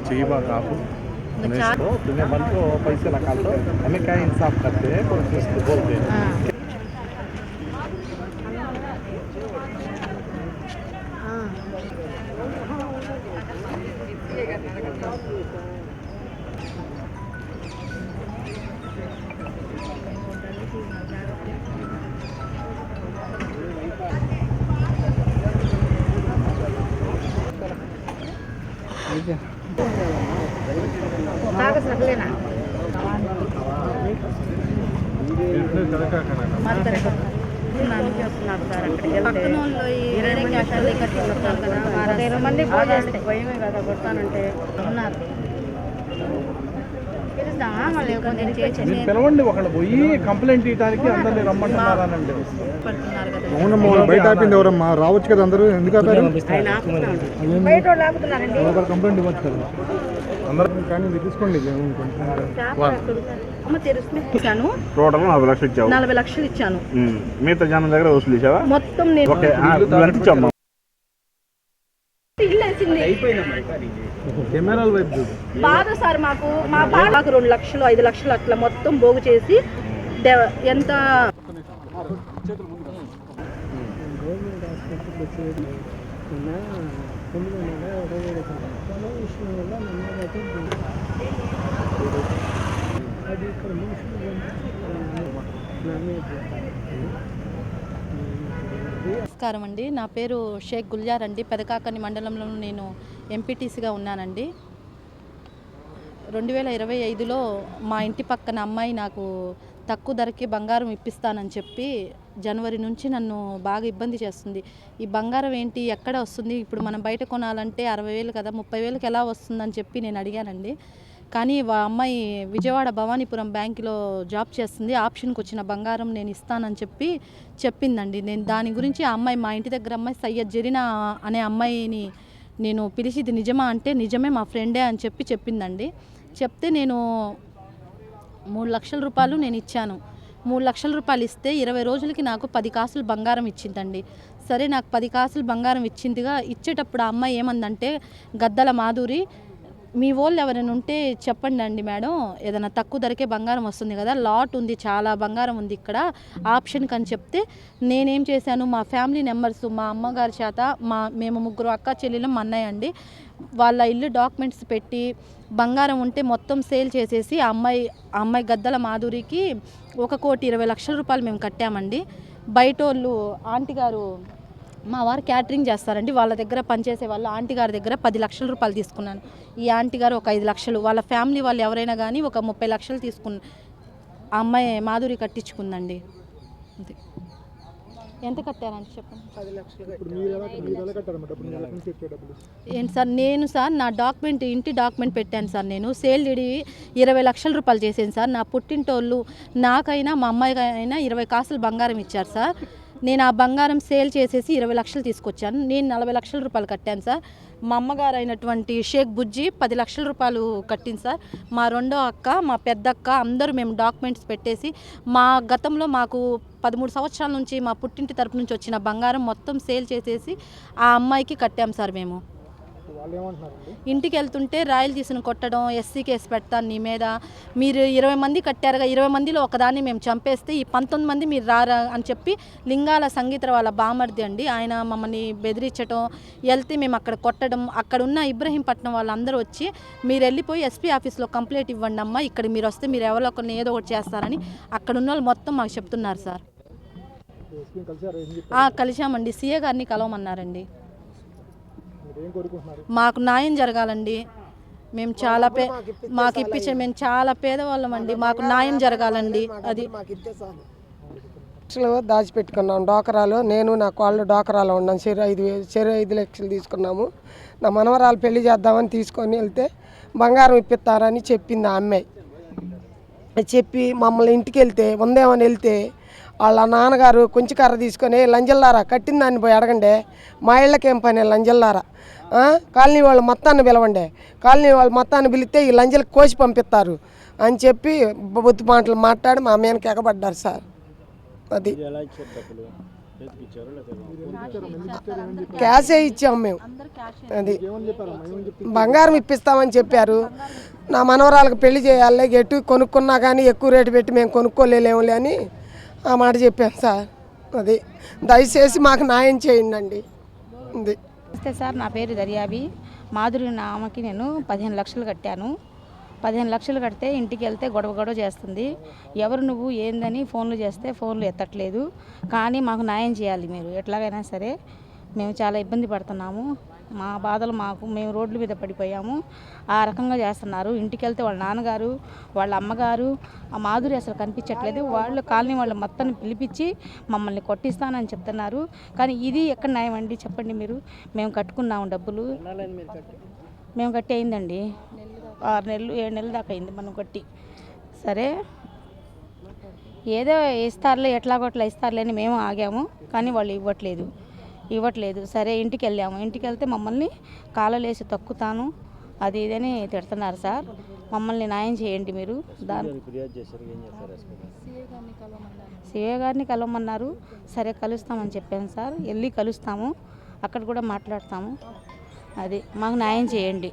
चाहिए बात आप तो तुम्हें मन को पैसे लगा दो हमें क्या इंसाफ करते हैं और बोलते हैं कागज रख लेना మంది ఫోన్ చేస్తే భయమే కదా కొడతానంటే ఉన్నారు పిలవండి ఒకళ్ళు పోయి కంప్లైంట్ ఇవ్వడానికి అందరినీ రమ్మంటున్నారనండి అవునమ్మా బయట ఆపింది ఎవరమ్మా రావచ్చు కదా అందరూ ఎందుకు ఆపారు బయట ఆపుతున్నారండి కంప్లైంట్ ఇవ్వచ్చు కదా అందరూ కానీ మీరు తీసుకోండి టోటల్ 40 లక్షలు ఇచ్చావు 40 లక్షలు ఇచ్చాను మిగతా జనం దగ్గర వసూలు చేసావా మొత్తం నేను ఓకే ఎంత ఇచ్చావు కెమెరాల వైపు బాధ సార్ మాకు మా బాధకు 2 లక్షలు 5 లక్షలు అట్లా మొత్తం పోగు చేసి ఎంత నమస్కారం అండి. నా పేరు షేక్ గుల్జార్ అండి. పెదకాకని మండలంలో నేను ఎంపీటీసీగా ఉన్నానండి. 2025లో మా ఇంటి పక్కన అమ్మాయి నాకు తక్కువ ధరకి బంగారం ఇప్పిస్తానని చెప్పి జనవరి నుంచి నన్ను బాగా ఇబ్బంది చేస్తుంది. ఈ బంగారం ఏంటి, ఎక్కడ వస్తుంది, ఇప్పుడు మనం బయట కొనాలంటే 60,000 కదా 30,000కి ఎలా వస్తుందని చెప్పి నేను అడిగానండి. కానీ అమ్మాయి విజయవాడ భవానీపురం బ్యాంకులో జాబ్ చేస్తుంది. ఆప్షన్కి వచ్చిన బంగారం నేను ఇస్తానని చెప్పి చెప్పిందండి. నేను దాని గురించి ఆ అమ్మాయి మా ఇంటి దగ్గర అమ్మాయి సయ్యద్ జరీనా అనే అమ్మాయిని నేను పిలిచి ఇది నిజమా అంటే నిజమే మా ఫ్రెండే అని చెప్పి చెప్పిందండి. చెప్తే నేను 3 లక్షల రూపాయలు నేను ఇచ్చాను. 3 లక్షల రూపాయలు ఇస్తే 20 రోజులకి నాకు 10 కాసులు బంగారం ఇచ్చిందండి. సరే నాకు 10 కాసులు బంగారం ఇచ్చిందిగా. ఇచ్చేటప్పుడు ఆ అమ్మాయి ఏమందంటే గద్దల మాధురి మీ వాళ్ళు ఎవరైనా ఉంటే చెప్పండి అండి మేడం, ఏదైనా తక్కువ ధరకే బంగారం వస్తుంది కదా, లాట్ ఉంది, చాలా బంగారం ఉంది ఇక్కడ ఆప్షన్కి అని చెప్తే నేనేం చేశాను, మా ఫ్యామిలీ మెంబర్స్ మా అమ్మగారి చేత మేము 3 అక్క చెల్లెలు మా అన్నయ్య అండి వాళ్ళ ఇల్లు డాక్యుమెంట్స్ పెట్టి బంగారం ఉంటే మొత్తం సేల్ చేసేసి ఆ అమ్మాయి గద్దల మాధురికి 1,20,00,000 రూపాయలు మేము కట్టామండి. బయట వాళ్ళు ఆంటీ గారు మా వారు క్యాటరింగ్ చేస్తారండి, వాళ్ళ దగ్గర పనిచేసే వాళ్ళు ఆంటీ గారి దగ్గర 10 లక్షల రూపాయలు తీసుకున్నాను. ఈ ఆంటీ గారు ఒక 5 లక్షలు, వాళ్ళ ఫ్యామిలీ వాళ్ళు ఎవరైనా కానీ ఒక 30 లక్షలు తీసుకున్న ఆ అమ్మాయి మాధురి కట్టించుకుందండి. అంతే. ఎంత కట్టారని చెప్పండి. 10 లక్షలు. ఏంటి సార్, నేను సార్ నా డాక్యుమెంట్ ఇంటి డాక్యుమెంట్ పెట్టాను సార్. నేను సేల్ డీడీ 20 లక్షల రూపాయలు చేశాను సార్. నా పుట్టింటోళ్ళు నాకైనా మా అమ్మాయికైనా 20 కాసులు బంగారం ఇచ్చారు సార్. నేను ఆ బంగారం సేల్ చేసేసి 20 లక్షలు తీసుకొచ్చాను. నేను 40 లక్షల రూపాయలు కట్టాను సార్. మా అమ్మగారు అయినటువంటి షేక్ బుజ్జి 10 లక్షల రూపాయలు కట్టింది సార్. మా రెండో అక్క, మా పెద్దక్క అందరూ మేము డాక్యుమెంట్స్ పెట్టేసి మా గతంలో మాకు 13 సంవత్సరాల నుంచి మా పుట్టింటి తరపు నుంచి వచ్చిన బంగారం మొత్తం సేల్ చేసేసి ఆ అమ్మాయికి కట్టాం సార్. మేము ఇంటికి వెళ్తుంటే రాయలు తీసుకుని కొట్టడం, ఎస్సీ కేసు పెడతాను నీ మీద, మీరు 20 మంది కట్టారుగా 20 మందిలో ఒకదాన్ని మేము చంపేస్తే ఈ 19 మంది మీరు రారా అని చెప్పి లింగాల సంగీత వాళ్ళ బామర్ది అండి ఆయన మమ్మల్ని బెదిరించడం, వెళ్తే మేము అక్కడ కొట్టడం, అక్కడ ఉన్న ఇబ్రహీంపట్నం వాళ్ళందరూ వచ్చి మీరు వెళ్ళిపోయి ఎస్పీ ఆఫీస్లో కంప్లైంట్ ఇవ్వండి అమ్మ, ఇక్కడ మీరు వస్తే మీరు ఎవరో ఒకరిని ఏదో ఒకటి చేస్తారని అక్కడ ఉన్న వాళ్ళు మొత్తం మాకు చెప్తున్నారు సార్. కలిసామండి, సీఏ గారిని కలవమన్నారండి. మాకు న్యాయం జరగాలండి. మేము చాలా మాకు ఇప్పించే మేము చాలా పేదవాళ్ళం అండి, మాకు న్యాయం జరగాలండి. అది లక్షలు దాచిపెట్టుకున్నాం డోకరాలో. నేను నా కాళ్ళు డోకరాలో ఉన్నాను. చెరు 5 లక్షలు తీసుకున్నాము. నా మనవరాలు పెళ్లి చేద్దామని తీసుకొని వెళ్తే బంగారం ఇప్పిస్తారని చెప్పింది ఆ అమ్మాయి. చెప్పి మమ్మల్ని ఇంటికి వెళ్తే ఉందేమని వెళ్తే వాళ్ళ నాన్నగారు కొంచెం కర్ర తీసుకొని లంజల్లారా కట్టిన దాన్ని పోయి అడగండి, మా ఇళ్ళకేం పని లంజల్లారా, కాలనీ వాళ్ళు మొత్తాన్ని పిలవండి, కాలనీ వాళ్ళు మొత్తాన్ని పిలిస్తే ఈ లంజలకు కోసి పంపిస్తారు అని చెప్పి బొత్తు మాటలు మాట్లాడి మా అమ్మకి ఎగబడ్డారు సార్. అది క్యాషే ఇచ్చాము మేము. అది బంగారం ఇప్పిస్తామని చెప్పారు. నా మనవరాలకు పెళ్లి చేయాలి, గట్టి కొనుక్కున్నా కానీ ఎక్కువ రేటు పెట్టి మేము కొనుక్కోలేములే అని ఆ మాట చెప్పాను సార్. అది దయచేసి మాకు న్యాయం చేయండి అండి. ఉంది నమస్తే సార్, నా పేరు దర్యాబి. మాధురి నామకి నేను 15 లక్షలు కట్టాను. 15 లక్షలు కడితే ఇంటికి వెళ్తే గొడవ చేస్తుంది. ఎవరు నువ్వు ఏందని ఫోన్లు చేస్తే ఫోన్లు ఎత్తట్లేదు. కానీ మాకు న్యాయం చేయాలి మీరు ఎట్లాగైనా సరే. మేము చాలా ఇబ్బంది పడుతున్నాము. మా బాధలు మేము రోడ్ల మీద పడిపోయాము. ఆ రకంగా చేస్తున్నారు. ఇంటికి వెళ్తే వాళ్ళ నాన్నగారు, వాళ్ళ అమ్మగారు, ఆ మాధురి అసలు కనిపించట్లేదు. వాళ్ళు కాలనీ వాళ్ళు మొత్తాన్ని పిలిపించి మమ్మల్ని కొట్టిస్తానని చెప్తున్నారు. కానీ ఇది ఎక్కడ న్యాయం అండి చెప్పండి మీరు. మేము కట్టుకున్నాము డబ్బులు. మేము కట్టి అయిందండి 6 నెలలు 7 నెలల దాకా అయింది మనం కట్టి. సరే ఏదో ఇస్తారులే, ఎట్లాగోట్లా ఇస్తారులే అని మేము ఆగాము. కానీ వాళ్ళు ఇవ్వట్లేదు. సరే ఇంటికి వెళ్ళాము. ఇంటికి వెళ్తే మమ్మల్ని కాలలేసి తొక్కుతాను అది ఇదని తిడుతున్నారు సార్. మమ్మల్ని న్యాయం చేయండి మీరు. సిఏ గారిని కలవమన్నారు. సరే కలుస్తామని చెప్పాను సార్. వెళ్ళి కలుస్తాము, అక్కడ కూడా మాట్లాడతాము. అది మాకు న్యాయం చేయండి.